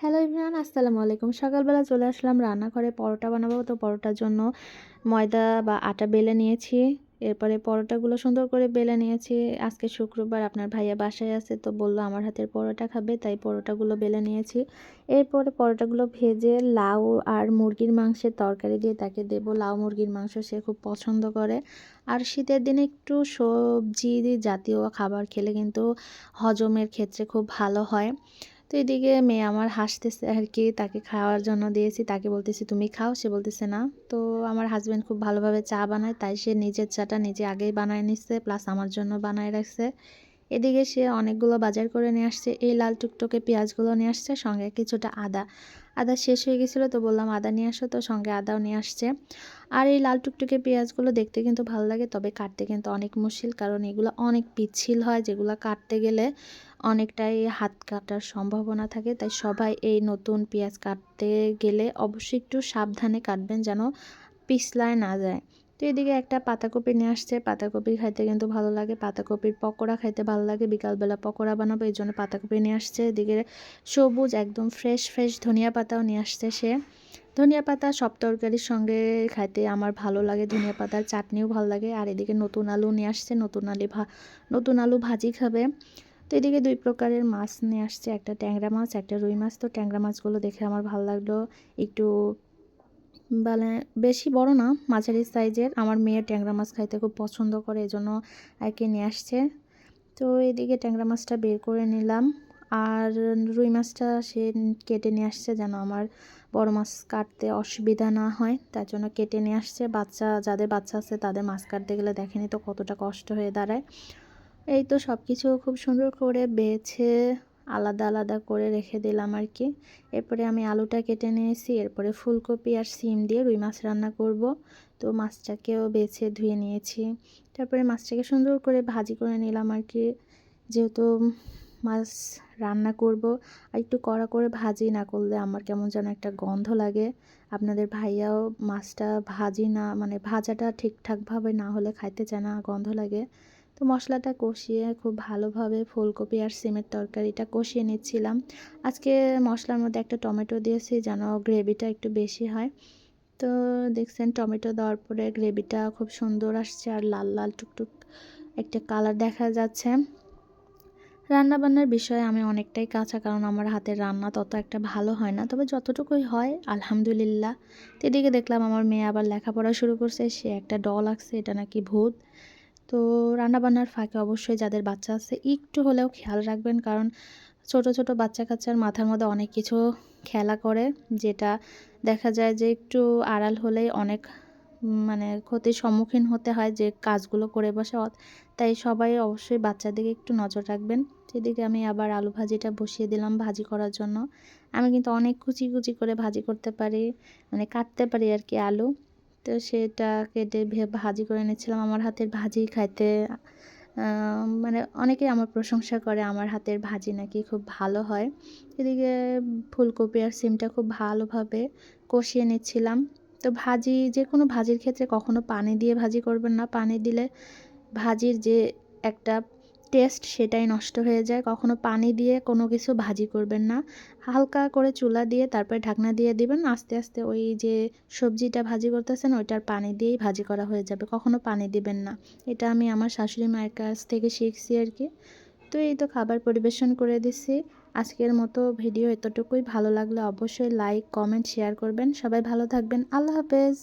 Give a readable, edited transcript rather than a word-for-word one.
Hello everyone, আসসালামু আলাইকুম। সকালবেলা চলে আসলাম রান্নাঘরে। পরোটা বানাবো, তো পরোটার জন্য ময়দা বা আটা বেলে নিয়েছি। এরপরে পরোটাগুলো সুন্দর করে বেলে নিয়েছি। আজকে শুক্রবার, আপনার ভাইয়া বাসায় আছে, তো বলল আমার হাতের পরোটা খাবে, তাই পরোটাগুলো বেলে নিয়েছি। এরপরে পরোটাগুলো ভেজে লাউ আর মুরগির মাংসের তরকারি দিয়ে তাকে দেব। লাউ মুরগির মাংস সে খুব পছন্দ করে। আর শীতের দিনে একটু সবজি জাতীয় খাবার খেলে কিন্তু হজমের ক্ষেত্রে খুব ভালো হয়। তো এদিকে মেয়ে আমার হাসতেছে আর কি, তাকে খাওয়ার জন্য দিয়েছি। তাকে বলতেছি তুমি খাও, সে বলতেছে না। তো আমার হাজব্যান্ড খুব ভালোভাবে চা বানায়, তাই সে নিজের চাটা নিজে আগেই বানায় নিচ্ছে, প্লাস আমার জন্য বানায় রাখছে। এদিকে সে অনেকগুলো বাজার করে নিয়ে আসছে। এই লাল টুকটুকে পেঁয়াজগুলো নিয়ে আসছে, সঙ্গে কিছুটা আদা। আদা শেষ হয়ে গেছিলো, তো বললাম আদা নিয়ে আসো, তো সঙ্গে আদাও নিয়ে আসছে। আর এই লাল টুকটুকে পেঁয়াজগুলো দেখতে কিন্তু ভালো লাগে, তবে কাটতে কিন্তু অনেক মুশকিল, কারণ এগুলো অনেক পিচ্ছিল হয়, যেগুলো কাটতে গেলে অনেকটাই হাত কাটার সম্ভাবনা থাকে। তাই সবাই এই নতুন পেঁয়াজ কাটতে গেলে অবশ্যই একটু সাবধানে কাটবেন, যেন পিছলায় না যায়। তো এদিকে একটা পাতাকপি নিয়ে আসছে। পাতাকপি খাইতে কিন্তু ভালো লাগে, পাতাকপির পকোড়া খাইতে ভালো লাগে। বিকালবেলা পকোড়া বানাবো, এই জন্য পাতাকপি নিয়ে আসছে। এদিকে সবুজ একদম ফ্রেশ ফ্রেশ ধনিয়া পাতাও নিয়ে আসছে সে। ধনিয়া পাতা সব তরকারির সঙ্গে খাইতে আমার ভালো লাগে, ধনিয়া পাতার চাটনিও ভালো লাগে। আর এদিকে নতুন আলু নিয়ে আসছে, নতুন আলু ভাজি খাবে। তো এদিকে দুই প্রকারের মাছ নিয়ে আসছে, একটা ট্যাংরা মাছ, একটা রুই মাছ। তো ট্যাংরা মাছগুলো দেখে আমার ভালো লাগলো, একটু মানে বেশি বড় না, মাঝারি সাইজের। আমার মেয়ে ট্যাংরা মাছ খাইতে খুব পছন্দ করে, এজন্য আর কি নিয়ে আসছে। তো এদিকে ট্যাংরা মাছটা বের করে নিলাম। আর রুই মাছটা সে কেটে নিয়ে আসছে, যেন আমার বড় মাছ কাটতে অসুবিধা না হয়, তার জন্য কেটে নিয়ে আসছে। যাদের বাচ্চা আছে তাদের মাছ কাটতে গেলে দেখেনি তো কতটা কষ্ট হয়ে দাঁড়ায়। এই তো সব কিছু খুব সুন্দর করে বেছে আলাদা আলাদা করে রেখে দিলাম আর কি। এরপরে আমি আলুটা কেটে নিয়েছি, এরপরে ফুলকপি আর সিম দিয়ে রুই মাছ রান্না করব। তো মাছটাকেও বেছে ধুয়ে নিয়েছি। তারপরে মাছটাকে সুন্দর করে ভাজি করে নিলাম আর কি, যেহেতু মাছ রান্না করব। আর একটু কড়া করে ভাজি না করলে আমার কেমন যেন একটা গন্ধ লাগে। আপনাদের ভাইয়াও মাছটা ভাজি না, মানে ভাজাটা ঠিকঠাকভাবে না হলে খাইতে চায় না, গন্ধ লাগে। তো মশলাটা কষিয়ে খুব ভালোভাবে ফুলকপি আর সিমের তরকারিটা কষিয়ে নিচ্ছিলাম। আজকে মশলার মধ্যে একটা টমেটো দিয়েছি, যেন গ্রেভিটা একটু বেশি হয়। তো দেখছেন টমেটো দেওয়ার পরে গ্রেভিটা খুব সুন্দর আসছে, আর লাল লাল টুকটুক একটা কালার দেখা যাচ্ছে। রান্নাবান্নার বিষয়ে আমি অনেকটাই কাঁচা, কারণ আমার হাতের রান্না তত একটা ভালো হয় না, তবে যতটুকুই হয় আলহামদুলিল্লাহ। তো এদিকে দেখলাম আমার মেয়ে আবার লেখাপড়া শুরু করছে, সে একটা ডল আঁকছে, এটা নাকি ভূত। তো রান্নাবান্নার ফাঁকে অবশ্যই যাদের বাচ্চা আছে একটু হলেও খেয়াল রাখবেন, কারণ ছোট ছোট বাচ্চা কাচ্চার মাথার মধ্যে অনেক কিছু খেলা করে, যেটা দেখা যায় যে একটু আড়াল হলেই অনেক মানে ক্ষতির সম্মুখীন হতে হয়, যে কাজগুলো করে বসে। তাই সবাই অবশ্যই বাচ্চার দিকে একটু নজর রাখবেন। সেদিকে আমি আবার আলু ভাজিটা বসিয়ে দিলাম ভাজি করার জন্য। আমি কিন্তু অনেক কুচি কুচি করে ভাজি করতে পারি, মানে কাটতে পারি আর কি আলু। তো সেটা কেটে ভাজি করে নিচ্ছিলাম। আমার হাতের ভাজি খাইতে মানে অনেকেই আমার প্রশংসা করে, আমার হাতের ভাজি নাকি খুব ভালো হয়। এদিকে ফুলকপি আর সিমটা খুব ভালোভাবে কষিয়ে নিচ্ছিলাম। তো যে কোনো ভাজির ক্ষেত্রে কখনো পানি দিয়ে ভাজি করবেন না, পানি দিলে ভাজির যে একটা টেস্ট সেটাই নষ্ট হয়ে যায়। কখনো পানি দিয়ে কোনো কিছু ভাজি করবেন না, হালকা করে চুলা দিয়ে তারপরে ঢাকনা দিয়ে দিবেন। আস্তে আস্তে ওই যে সবজিটা ভাজি করতেছেন ওইটার পানি দিয়েই ভাজি করা হয়ে যাবে, কখনো পানি দিবেন না। এটা আমি আমার শাশুড়ি মায়ের কাছ থেকে শিখছি আর কি। তো এই তো খাবার পরিবেশন করে দিছি। আজকের মতো ভিডিও এতটুকুই। ভালো লাগলে অবশ্যই লাইক কমেন্ট শেয়ার করবেন। সবাই ভালো থাকবেন। আল্লাহ হাফেজ।